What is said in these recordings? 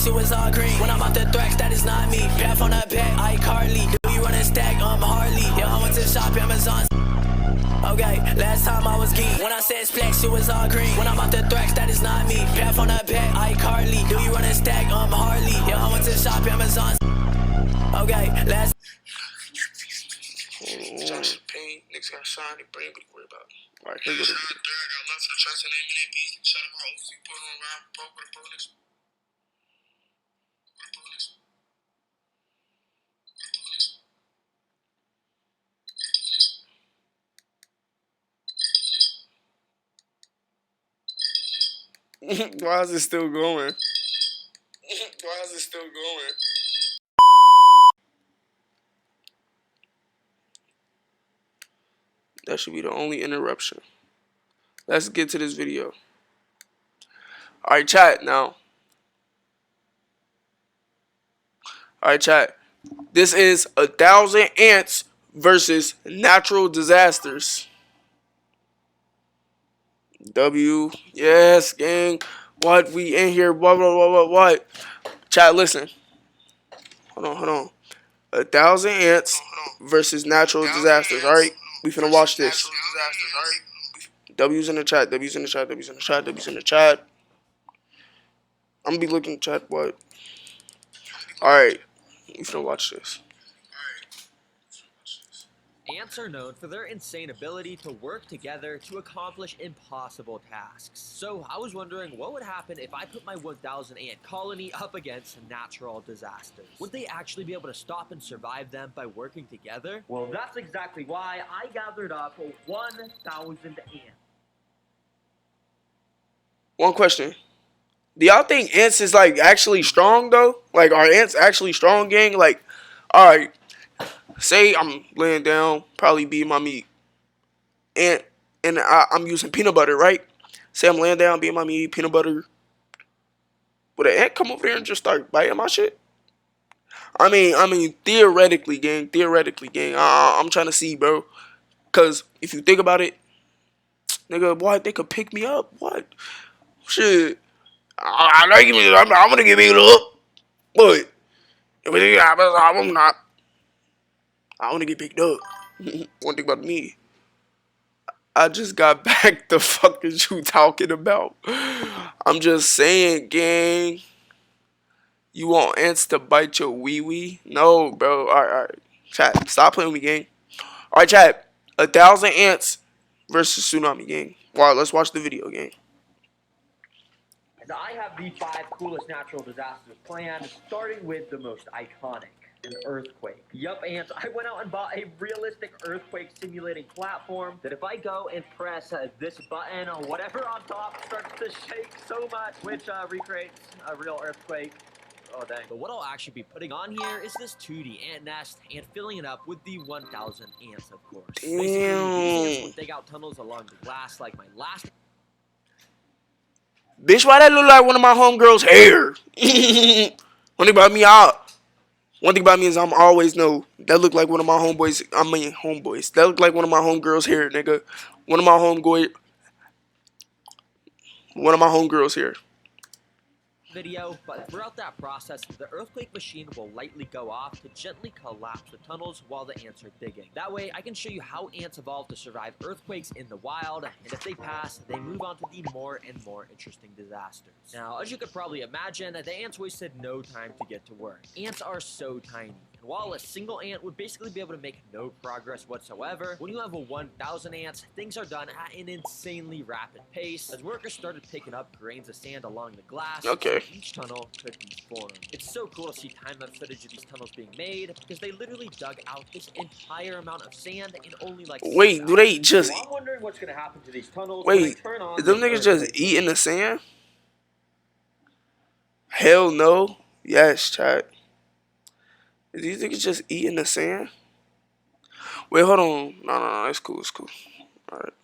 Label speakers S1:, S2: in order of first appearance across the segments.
S1: it was all green. When I'm out the thrax, that is not me. Path on that back, iCarly. Do you run a stack? Harley. Yo, I went to shop, Amazon. Okay, last time I was geek. When I said splash, it was all green. When I'm out the thrax, that is not me. Path on that back, iCarly. Do you run a stack? Harley. Yo, I went to shop, Amazon. Okay, last.
S2: Josh pain, niggas got shine, they brain, what you worry about? Alright, here we go. Why is it still going? Why is it still going? That should be the only interruption. Let's get to this video. Alright, chat now. Alright, chat. This is 1,000 ants versus natural disasters. W. Yes, gang. What? We in here. What? Chat, listen. Hold on. 1,000 ants versus natural disasters. Alright? We finna watch this. W's in the chat. W's in the chat. W's in the chat. W's in the chat. I'm gonna be looking at chat. What? Alright. We finna watch this.
S3: Ants are known for their insane ability to work together to accomplish impossible tasks. So I was wondering what would happen if I put my 1,000 ant colony up against natural disasters. Would they actually be able to stop and survive them by working together? Well, that's exactly why I gathered up 1,000 ants.
S2: One question. Do y'all think ants is like actually strong though? Like, are ants actually strong, gang? Like, alright. Say I'm laying down, probably beating my meat, and I'm using peanut butter, right? Say I'm laying down, beating my meat, peanut butter. Would an ant come over there and just start biting my shit? I mean, theoretically, gang. I'm trying to see, bro. Cause if you think about it, nigga, boy, they could pick me up. What? Shit. I'm gonna get beat up, but I'm not. I want to get picked up. One thing about me, I just got back. The fuck is you talking about? I'm just saying, gang. You want ants to bite your wee wee? No, bro. Alright. Chat, stop playing with me, gang. Alright, chat. 1,000 ants versus tsunami, gang. Wow, let's watch the video, gang.
S3: I have the 5 coolest natural disasters planned, starting with the most iconic. An earthquake. Yup, ants, I went out and bought a realistic earthquake simulating platform that if I go and press this button, whatever on top starts to shake so much, which recreates a real earthquake. Oh, dang. But what I'll actually be putting on here is this 2D ant nest and filling it up with the 1,000 ants, of course.
S2: Damn.
S3: Basically, these ants will dig out tunnels along the glass like my last...
S2: Bitch, why that look like one of my homegirls' hair? One thing about me, is I'm always know that look like one of my homeboys. Homeboys. That look like one of my homegirls' hair, nigga. One of my homegirls here.
S3: Video, but throughout that process, the earthquake machine will lightly go off to gently collapse the tunnels while the ants are digging. That way, I can show you how ants evolve to survive earthquakes in the wild, and if they pass, they move on to the more and more interesting disasters. Now, as you could probably imagine, the ants wasted no time to get to work. Ants are so tiny, and while a single ant would basically be able to make no progress whatsoever, when you have 1,000 ants, things are done at an insanely rapid pace, as workers started picking up grains of sand along the glass.
S2: Okay.
S3: So each tunnel could be formed. It's so cool to see time-lapse footage of these tunnels being made, because they literally dug out this entire amount of sand in only like 6
S2: Wait, do they just...
S3: So I'm wondering what's going to happen to these tunnels.
S2: Wait,
S3: turn on
S2: is them niggas just eating the sand? Hell no. Yes, chat. Is these niggas just eating the sand? Wait, hold on. No, it's cool. Alright.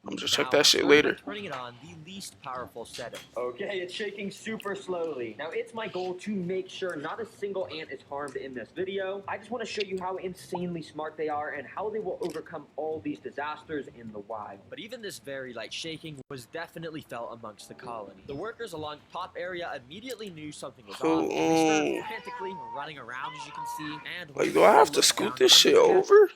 S2: I'm just check
S3: Now,
S2: that shit
S3: start by
S2: later.
S3: turning it on the least powerful setting. Okay, it's shaking super slowly. Now, it's my goal to make sure not a single ant is harmed in this video. I just want to show you how insanely smart they are and how they will overcome all these disasters in the wild. But even this very light shaking was definitely felt amongst the colony. The workers along the top area immediately knew something was off, and they started frantically running around, as you can see. And when
S2: Like, do I
S3: they
S2: have to
S3: looked
S2: scoot
S3: down
S2: this
S3: under
S2: shit
S3: the
S2: over?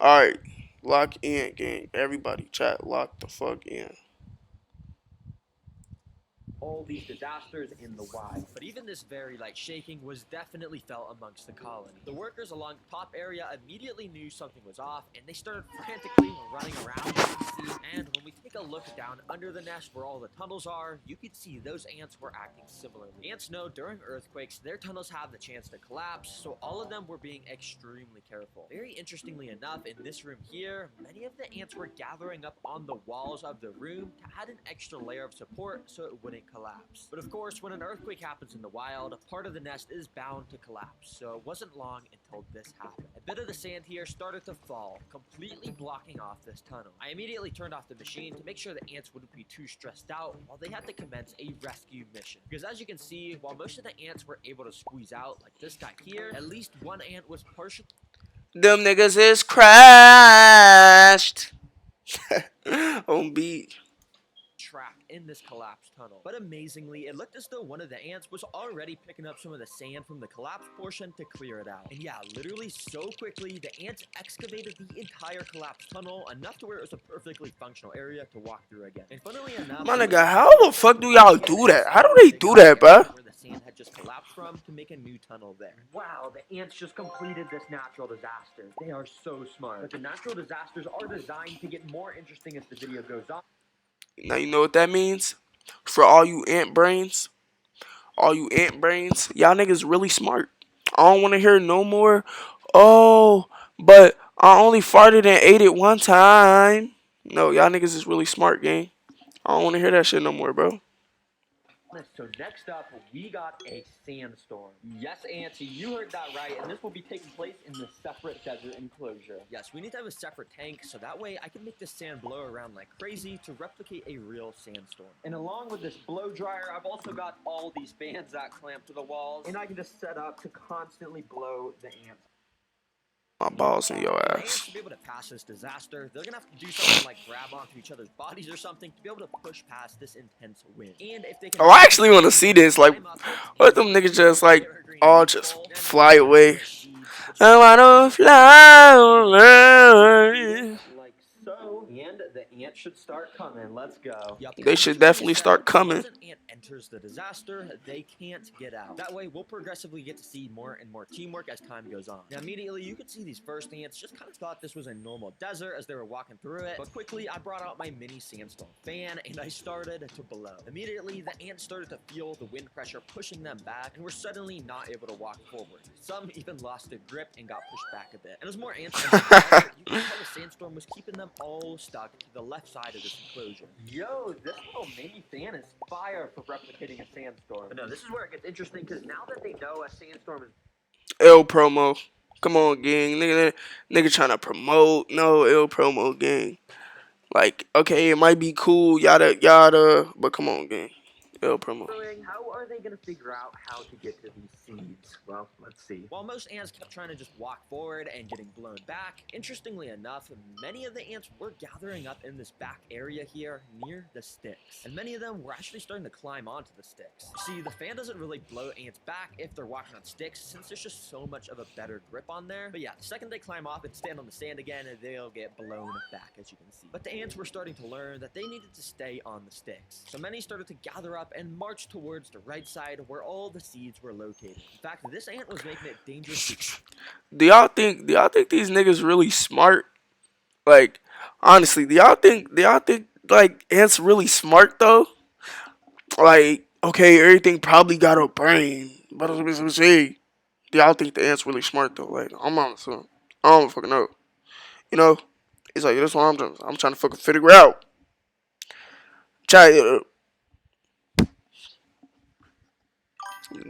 S2: Alright. Lock in, gang. Everybody, chat, lock the fuck in.
S3: all these disasters in the wild. But even this very light shaking was definitely felt amongst the colony. The workers along the top area immediately knew something was off, and they started frantically running around, as you can see. And when we take a look down under the nest where all the tunnels are, you can see those ants were acting similarly. Ants know during earthquakes, their tunnels have the chance to collapse, so all of them were being extremely careful. Very interestingly enough, in this room here, many of the ants were gathering up on the walls of the room to add an extra layer of support so it wouldn't collapse. But of course, when an earthquake happens in the wild, a part of the nest is bound to collapse, so it wasn't long until this happened. A bit of the sand here started to fall, completely blocking off this tunnel. I immediately turned off the machine to make sure the ants wouldn't be too stressed out while they had to commence a rescue mission. Because as you can see, while most of the ants were able to squeeze out, like this guy here, at least one ant was partially
S2: Them niggas is crashed. On beat.
S3: trapped in this collapsed tunnel. But amazingly, it looked as though one of the ants was already picking up some of the sand from the collapsed portion to clear it out. And yeah, literally so quickly, the ants excavated the entire collapsed tunnel, enough to where it was a perfectly functional area to walk through again. And funnily enough,
S2: My nigga, how the fuck do y'all do that? How do they do that, bro?
S3: where the sand had just collapsed from to make a new tunnel there. Wow, the ants just completed this natural disaster. They are so smart. But the natural disasters are designed to get more interesting as the video goes on.
S2: Now you know what that means? For all you ant brains, y'all niggas really smart. I don't want to hear no more. Oh, but I only farted and ate it one time. No, y'all niggas is really smart, gang. I don't want to hear that shit no more, bro.
S3: So next up, we got a sandstorm. Yes, Auntie, you heard that right, and this will be taking place in the separate desert enclosure. Yes, we need to have a separate tank, so that way I can make this sand blow around like crazy to replicate a real sandstorm. And along with this blow dryer, I've also got all these fans that clamp to the walls, and I can just set up to constantly blow the ants.
S2: My balls in your
S3: For the ants
S2: ass.
S3: to be able to pass this disaster, they're gonna have to do something like grab onto each other's bodies or something to be able to push past this intense wind. And if they can
S2: Oh, I actually want to see this. Like, what them niggas just like all just fly away? I wanna fly away.
S3: Like so. And the ant should start coming. Let's go. Yep.
S2: They should definitely start coming.
S3: Once an ant enters the disaster, they can't get out. That way, we'll progressively get to see more and more teamwork as time goes on. Now, immediately, you could see these first ants just kind of thought this was a normal desert as they were walking through it. But quickly, I brought out my mini sandstorm fan and I started to blow. Immediately, the ants started to feel the wind pressure pushing them back and were suddenly not able to walk forward. Some even lost their grip and got pushed back a bit. And as more ants you can tell the sandstorm was keeping them all stuck to the left side of this enclosure. Yo, this little mini fan is fire for replicating a sandstorm. But no, this is where it gets interesting because now that they know a sandstorm is
S2: L promo. Come on, gang. Nigga trying to promote. No, L promo, gang. Like, okay, it might be cool, yada, yada. But come on, gang. L promo.
S3: how are they going to figure out how to get to these seeds? Well, let's see. While most ants kept trying to just walk forward and getting blown back, interestingly enough, many of the ants were gathering up in this back area here near the sticks. And many of them were actually starting to climb onto the sticks. See, the fan doesn't really blow ants back if they're walking on sticks, since there's just so much of a better grip on there. But yeah, the second they climb off and stand on the sand again, they'll get blown back, as you can see. But the ants were starting to learn that they needed to stay on the sticks. So many started to gather up and march towards the right side where all the seeds were located. In fact, this ant was making it dangerous.
S2: Do y'all think these niggas really smart? Like, honestly, do y'all think like ants really smart though? Like, okay, everything probably got a brain, but I'm gonna say, do y'all think the ants really smart though? Like, I'm honest, I don't fucking know. You know, it's like that's what I'm trying to fucking figure out. Try.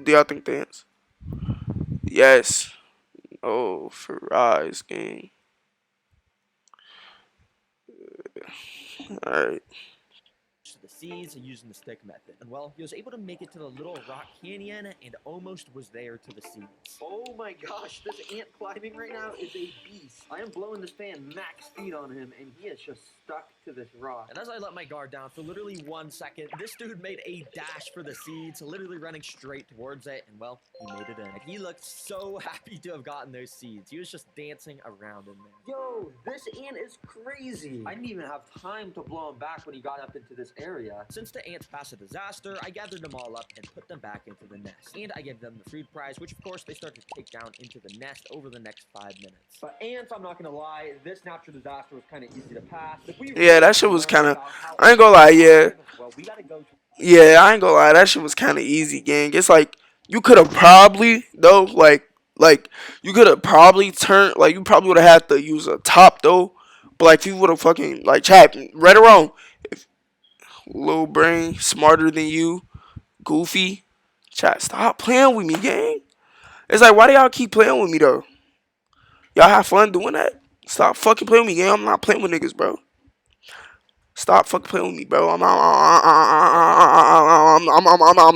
S2: Do y'all think the ants? Yes. Oh, for rise game. Alright.
S3: to the seeds using the stick method. And well, he was able to make it to the little rock canyon and almost was there to the seeds.
S4: Oh my gosh, this ant climbing right now is a beast. I am blowing this fan max speed on him, and he is just stuck to this rock.
S3: And as I let my guard down for literally 1 second, this dude made a dash for the seeds, literally running straight towards it, and well, he made it in. And he looked so happy to have gotten those seeds. He was just dancing around in there.
S4: Yo, this ant is crazy. I didn't even have time to blow him back when he got up into this area.
S3: Since the ants passed a disaster, I gathered them all up and put them back into the nest. And I gave them the food prize, which of course they started to take down into the nest over the next 5 minutes.
S4: But ants, I'm not gonna lie, this natural disaster was kind of easy to pass.
S2: Yeah, that shit was kind of, I ain't gonna lie, yeah.
S4: Well, we gotta go.
S2: Yeah, I ain't gonna lie, that shit was kind of easy, gang. It's like, you could have probably, though, like, you could have probably turned, like, you probably would have had to use a top, though. But, like, you would have fucking, like, chat, right or wrong. If, little brain, smarter than you, goofy. Chat, stop playing with me, gang. It's like, why do y'all keep playing with me, though? Y'all have fun doing that? Stop fucking playing with me, gang. I'm not playing with niggas, bro. Stop fucking playing with me, bro. I'm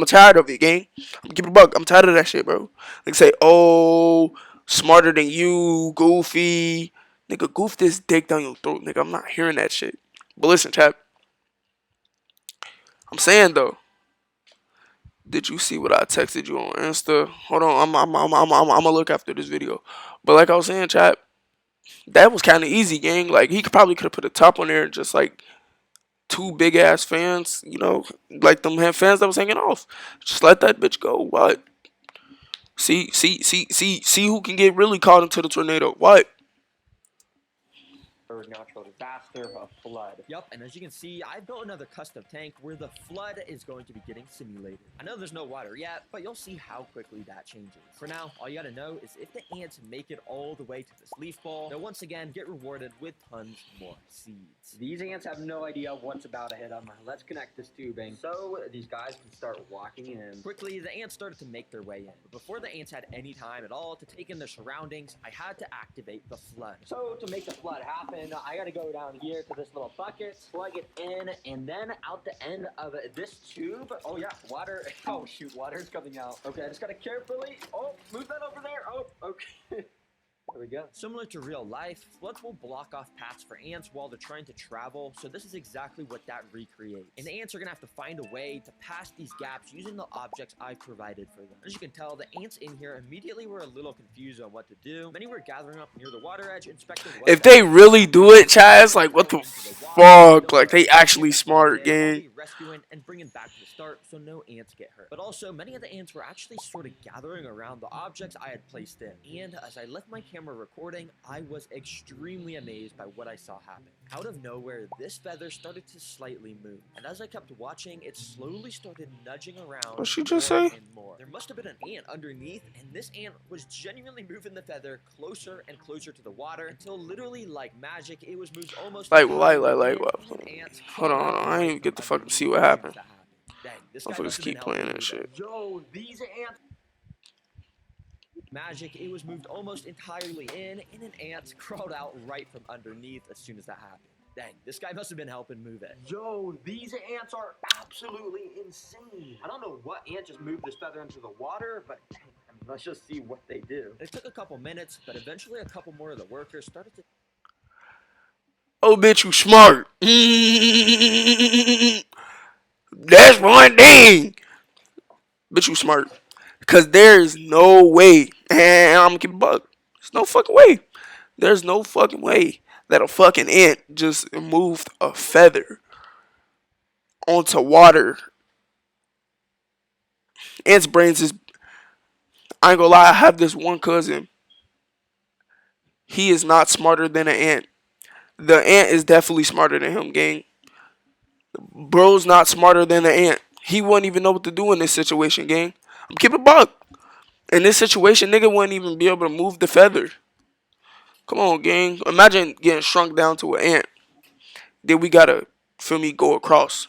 S2: tired of it, gang. I'm keep it a buck. I'm tired of that shit, bro. Like say, oh, smarter than you, goofy. Nigga, goof this dick down your throat, nigga. I'm not hearing that shit. But listen, chap. I'm saying though. Did you see what I texted you on Insta? Hold on, I'm gonna look after this video. But like I was saying, chap, that was kind of easy, gang. Like he probably could have put a top on there, just like 2 big ass fans, you know, like them fans that was hanging off. Just let that bitch go. What? See who can get really caught into the tornado. What?
S4: Natural disaster, a flood.
S3: Yup, and as you can see, I built another custom tank where the flood is going to be getting simulated. I know there's no water yet, but you'll see how quickly that changes. For now, all you gotta know is if the ants make it all the way to this leaf ball, they'll once again get rewarded with tons more seeds.
S4: These ants have no idea what's about to hit them. Let's connect this tubing so these guys can start walking in.
S3: Quickly, the ants started to make their way in. But before the ants had any time at all to take in their surroundings, I had to activate the flood.
S4: So to make the flood happen, I gotta go down here to this little bucket, plug it in, and then out the end of this tube. Oh yeah, water. Oh shoot, water's coming out. Okay, I just gotta carefully. Oh, move that over there. Oh, okay. There we go.
S3: Similar to real life, floods will block off paths for ants while they're trying to travel, so this is exactly what that recreates. And the ants are gonna have to find a way to pass these gaps using the objects I've provided for them. As you can tell, the ants in here immediately were a little confused on what to do. Many were gathering up near the water edge, inspecting what
S2: If they really do it, Chaz, like what the fuck? Like they actually smart, gang.
S3: Rescuing and bringing back to the start so no ants get hurt. But also, many of the ants were actually sort of gathering around the objects I had placed in. And as I left my camera recording, I was extremely amazed by what I saw happen. Out of nowhere, this feather started to slightly move. And as I kept watching, it slowly started nudging around.
S2: What'd she just
S3: more
S2: say?
S3: and more. There must have been an ant underneath, and this ant was genuinely moving the feather closer and closer to the water until literally like magic, it was moved almost
S2: Like,
S3: what?
S2: hold on. I didn't even get to fucking see what happened.
S3: Dang, this guy
S2: Motherfuckers
S3: must have
S2: keep
S3: been
S2: playing
S3: helping
S2: that
S3: me,
S2: shit.
S4: Yo, these ants.
S3: Magic, it was moved almost entirely in, and an ant crawled out right from underneath as soon as that happened. Dang, this guy must have been helping move it.
S4: Yo, these ants are absolutely insane. I don't know what ant just moved this feather into the water, but let's just see what they do.
S3: It took a couple minutes, but eventually a couple more of the workers started to...
S2: Oh, bitch, you smart. That's one thing. Bitch, you smart. Because there's no way. And I'm going to keep a buck. There's no fucking way. There's no fucking way that a fucking ant just moved a feather onto water. Ant's brains is... I ain't gonna lie, I have this one cousin. He is not smarter than an ant. The ant is definitely smarter than him, gang. Bro's not smarter than the ant. He wouldn't even know what to do in this situation, gang. I'm keeping a buck. In this situation, nigga wouldn't even be able to move the feather. Come on, gang. Imagine getting shrunk down to an ant. Then we gotta, feel me, go across.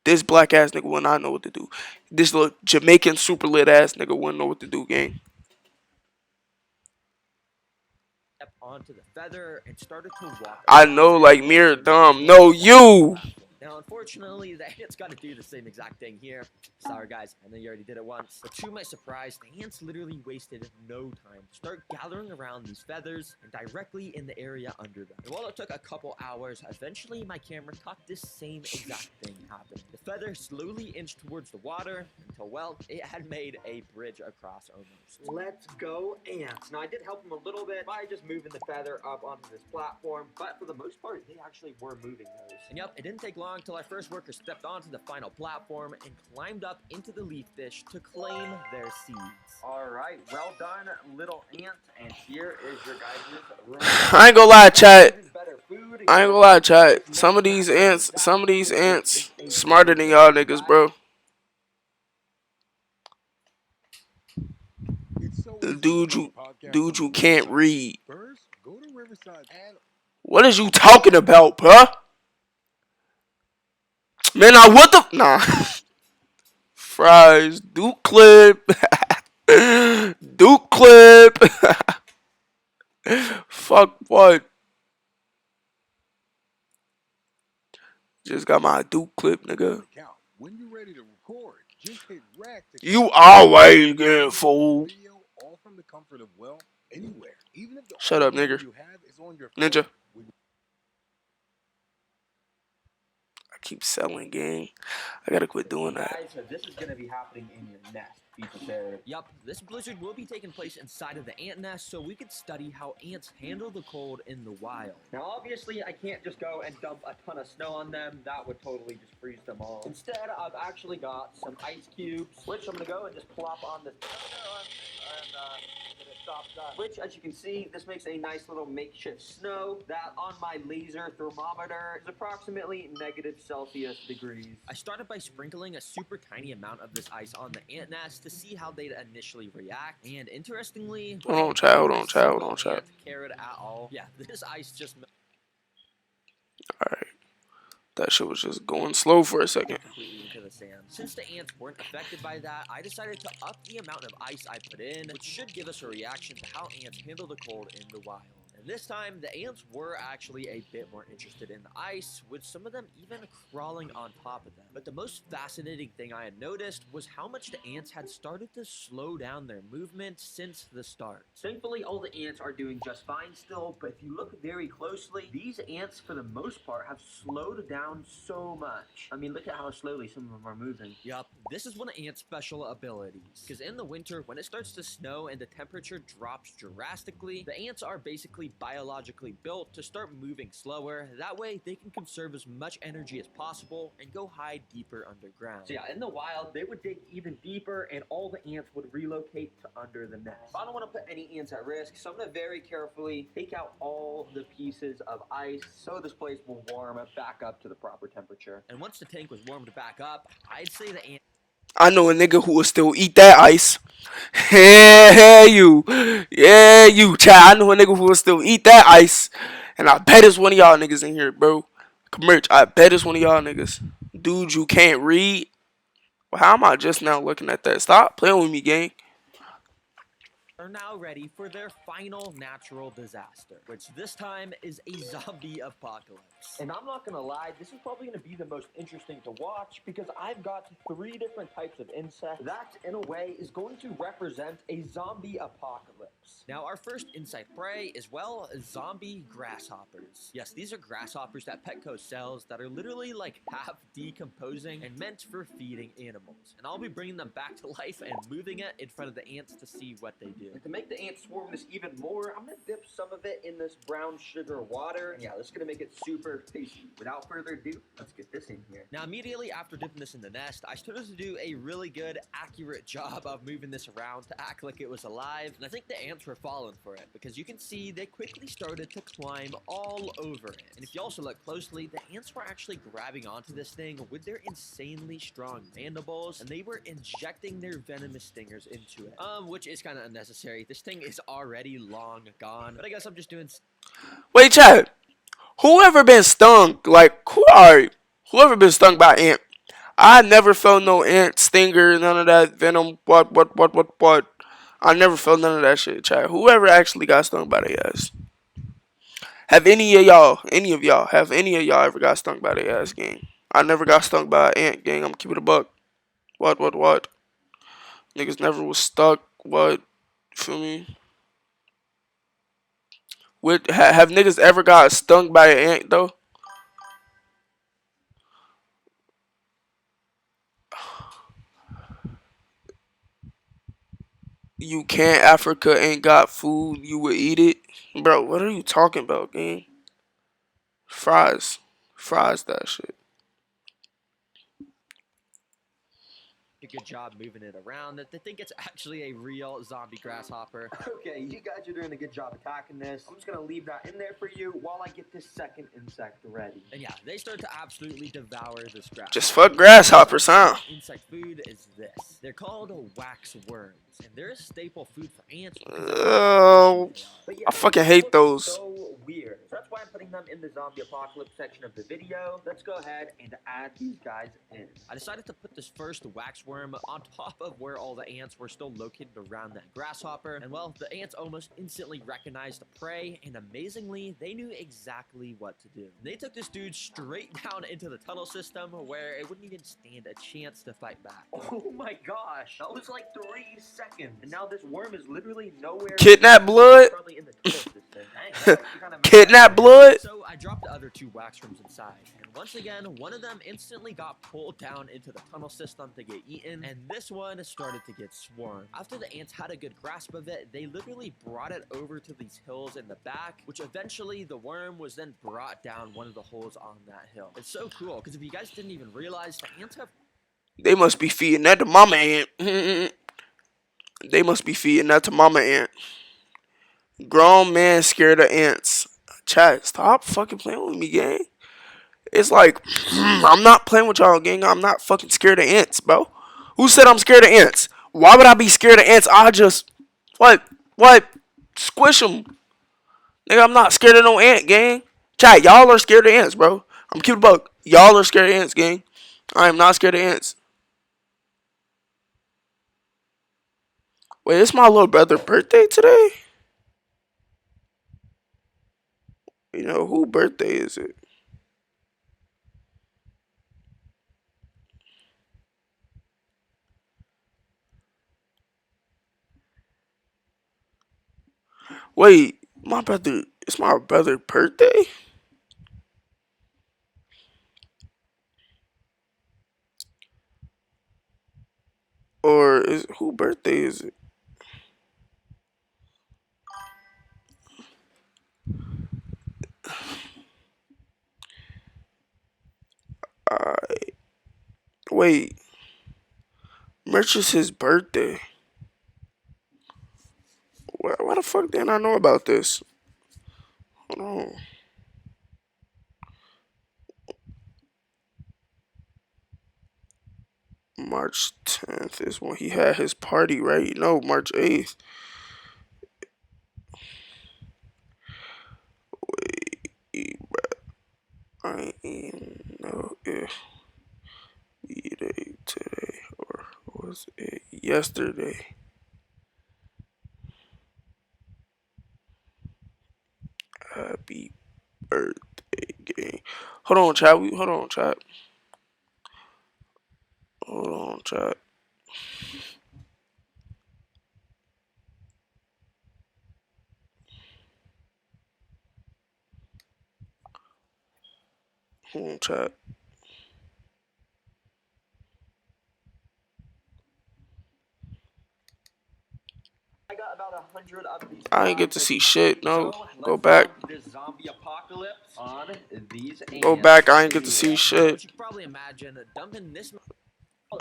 S2: This black ass nigga would not know what to do. This little Jamaican super lit ass nigga wouldn't know what to do, gang.
S3: onto the feather and started to walk.
S2: I know, like Mirror Dumb. No, you.
S3: Now, unfortunately, the ants got to do the same exact thing here. Sorry, guys. I know you already did it once. But to my surprise, the ants literally wasted no time to start gathering around these feathers and directly in the area under them. And while it took a couple hours, eventually my camera caught this same exact thing happen. The feather slowly inched towards the water until, well, it had made a bridge across almost.
S4: Let's go ants. Now, I did help them a little bit by just moving the feather up onto this platform, but for the most part, they actually were moving those.
S3: And yep, it didn't take long until our first worker stepped onto the final platform and climbed up into the leaf fish to claim their seeds.
S4: All right, well done, little ant. And here is your guys' room.
S2: I ain't gonna lie, chat. I ain't gonna lie, chat. Some of these ants smarter than y'all niggas, bro. Dude, you can't read. What is you talking about, bruh? Man, what the? Nah. Fries. Duke clip. Duke clip. Fuck what? Just got my Duke clip, nigga.
S5: When you're ready to record, just hit rack to
S2: You always get fool.
S5: all from the comfort of, well, anywhere. Even if the
S2: Shut up, nigger.
S5: you have is on your
S2: Ninja. I keep selling, gang. I gotta quit doing that.
S4: Guys, so this is going to be happening in your nest. Be prepared.
S3: Yup, this blizzard will be taking place inside of the ant nest, so we could study how ants handle the cold in the wild.
S4: Now, obviously, I can't just go and dump a ton of snow on them. That would totally just freeze them all. Instead, I've actually got some ice cubes, which I'm going to go and just plop on this. Which, as you can see, this makes a nice little makeshift snow that on my laser thermometer is approximately -Celsius degrees.
S3: I started by sprinkling a super tiny amount of this ice on the ant nest to see how they'd initially react, and interestingly,
S2: Hold on, chat.
S3: cared at all. Yeah, this ice just
S2: Alright. That shit was just going slow for a second.
S3: completely into the sand. Since the ants weren't affected by that, I decided to up the amount of ice I put in, which should give us a reaction to how ants handle the cold in the wild. And this time, the ants were actually a bit more interested in the ice, with some of them even crawling on top of them. But the most fascinating thing I had noticed was how much the ants had started to slow down their movement since the start.
S4: Thankfully, all the ants are doing just fine still, but if you look very closely, these ants, for the most part, have slowed down so much. I mean, look at how slowly some of them are moving.
S3: Yup, this is one of ants' special abilities. Because in the winter, when it starts to snow and the temperature drops drastically, the ants are basically biologically built to start moving slower. That way, they can conserve as much energy as possible and go hide deeper underground.
S4: So yeah, in the wild, they would dig even deeper and all the ants would relocate to under the nest. I don't want to put any ants at risk, so I'm going to very carefully take out all the pieces of ice so this place will warm back up to the proper temperature.
S3: And once the tank was warmed back up, I'd say the ants
S2: I know a nigga who will still eat that ice. Yeah, you, chat. I know a nigga who will still eat that ice. And I bet it's one of y'all niggas in here, bro. Merch, I bet it's one of y'all niggas. Dude, you can't read. Well, how am I just now looking at that? Stop playing with me, gang.
S3: are now ready for their final natural disaster, which this time is a zombie apocalypse.
S4: And I'm not gonna lie, this is probably gonna be the most interesting to watch because I've got 3 different types of insects that, in a way, is going to represent a zombie apocalypse.
S3: Now, our first insect prey is, well, zombie grasshoppers. Yes, these are grasshoppers that Petco sells that are literally like half decomposing and meant for feeding animals. And I'll be bringing them back to life and moving it in front of the ants to see what they do.
S4: And to make the ants swarm this even more, I'm gonna dip some of it in this brown sugar water. And yeah, this is gonna make it super tasty. Without further ado, let's get this in here.
S3: Now, immediately after dipping this in the nest, I started to do a really good, accurate job of moving this around to act like it was alive. And I think the ants were falling for it because you can see they quickly started to climb all over it. And if you also look closely, the ants were actually grabbing onto this thing with their insanely strong mandibles, and they were injecting their venomous stingers into it. Which is kind of unnecessary. This thing is already long gone, but I guess I'm just doing...
S2: Wait, Chad. Whoever been stung, like, whoever been stung by ant, I never felt no ant stinger, none of that venom, what. I never felt none of that shit, Chad. Whoever actually got stung by their ass. Have any of y'all ever got stung by the ass, gang? I never got stung by an ant, gang. I'm keeping it a buck. What? Niggas never was stuck. What? Feel me? Have niggas ever got stung by an ant though? You can't. Africa ain't got food. You would eat it, bro. What are you talking about, gang? Fries, that shit.
S3: A good job moving it around. They think it's actually a real zombie grasshopper.
S4: Okay, you guys are doing a good job attacking this. I'm just gonna leave that in there for you while I get this second insect ready.
S3: And yeah, they start to absolutely devour this grasshopper.
S2: Just fuck grasshoppers, huh?
S3: Insect food is this. They're called wax worms, and they're a staple food for ants.
S2: Oh,
S4: But yeah,
S2: I fucking
S4: they
S2: hate
S4: look
S2: those.
S4: So weird. So that's why I'm putting them in the zombie apocalypse section of the video. Let's go ahead and add these guys in.
S3: I decided to put this first wax worm on top of where all the ants were still located around that grasshopper. And well, the ants almost instantly recognized the prey, and amazingly, they knew exactly what to do. They took this dude straight down into the tunnel system where it wouldn't even stand a chance to fight back.
S4: Oh my gosh, that was like 3 seconds. And now this worm is literally nowhere.
S2: Kidnap blood?
S4: Probably in the tunnel system. Dang, that actually kinda makes
S2: Kidnap
S4: sense.
S2: blood?
S3: So I dropped the other 2 wax worms inside, and once again, one of them instantly got pulled down into the tunnel system to get eaten, and this one started to get swarmed. After the ants had a good grasp of it, they literally brought it over to these hills in the back, which eventually the worm was then brought down one of the holes on that hill. It's so cool, because if you guys didn't even realize, the ants have...
S2: They must be feeding that to mama ant. They must be feeding that to mama ant. Grown man scared of ants. Chat, stop fucking playing with me, gang. It's like, I'm not playing with y'all, gang. I'm not fucking scared of ants, bro. Who said I'm scared of ants? Why would I be scared of ants? I just, what? Squish them. Nigga, I'm not scared of no ant, gang. Chat, y'all are scared of ants, bro. I'm keeping a buck. Y'all are scared of ants, gang. I am not scared of ants. Wait, it's my little brother's birthday today? You know, whose birthday is it? Wait, it's my brother's birthday? Or whose birthday is it? Wait, Merch is his birthday. Why the fuck didn't I know about this? Hold on. March 10th is when he had his party, right? No, March 8th. Wait, I ain't know if B-Day today or was it yesterday. Happy birthday, gang. Hold on, chat. Hold on, chat. Hold on, chat. Hold on, chat.
S4: I got about 100 of these.
S2: I ain't get to see shit. No,
S4: So,
S2: go
S4: let's
S2: back.
S4: dump this zombie apocalypse on these
S2: Go
S4: ants.
S2: back. I ain't get to see shit.
S3: But you can probably imagine dumping this...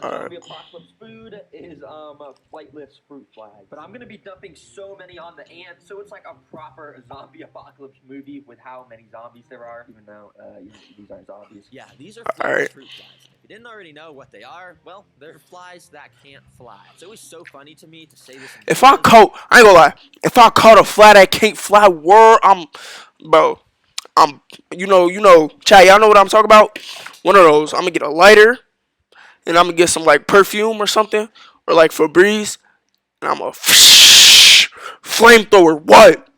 S4: Zombie apocalypse food is a flightless fruit flag. But I'm gonna be dumping so many on the ants, so it's like a proper zombie apocalypse movie with how many zombies there are, even though these aren't zombies.
S3: Yeah, these are
S2: All right.
S3: fruit flies. If you didn't already know what they are, well, they're flies that can't fly. It's always so funny to me to say this.
S2: I ain't gonna lie. If I caught a fly that can't fly, you know, chat, y'all know what I'm talking about? One of those. I'm gonna get a lighter, and I'm gonna get some like perfume or something, or like Febreze, and I'm a flamethrower. What?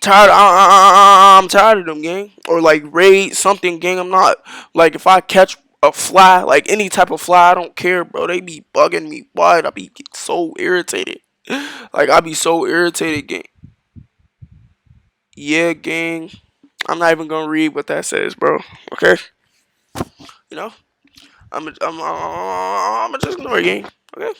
S2: tired. I'm tired of them, gang. Or like raid something, gang. I'm not like if I catch a fly, like any type of fly, I don't care, bro. They be bugging me. Why? I be so irritated. Like I be so irritated, gang. Yeah, gang. I'm not even gonna read what that says, bro. Okay, you know. I'm just ignore it, gang. Okay.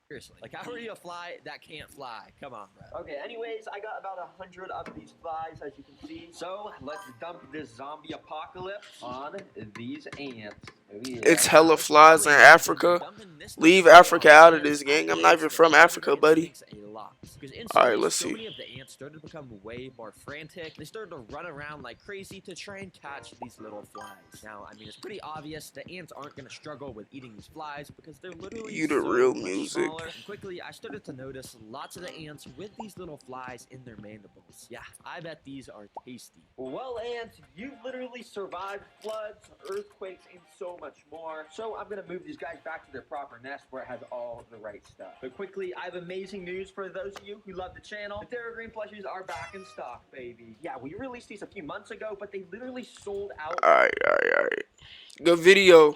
S3: Seriously. Like, how are you a fly that can't fly? Come on, bro.
S4: Okay, anyways, I got about 100 of these flies, as you can see. So, let's dump this zombie apocalypse on these ants. Oh, yeah.
S2: It's hella flies in Africa. Leave Africa out of this, gang. I'm not even from Africa, buddy. Alright, let's
S3: So
S2: see.
S3: many of the ants started to become way more frantic. They started to run around like crazy to try and catch these little flies. Now, I mean, it's pretty obvious the ants aren't going to struggle with eating these flies because they're literally
S2: You the
S3: so
S2: real
S3: much
S2: music.
S3: smaller. And quickly, I started to notice lots of the ants with these little flies in their mandibles. Yeah, I bet these are tasty.
S4: Well, ants, you've literally survived floods, earthquakes, and so much more. So I'm gonna move these guys back to their proper nest where it has all the right stuff. But quickly, I have amazing news for those of you who love the channel. The Terra Green plushies are back in stock, baby. Yeah, we released these a few months ago, but they literally sold out.
S2: Alright. Good video.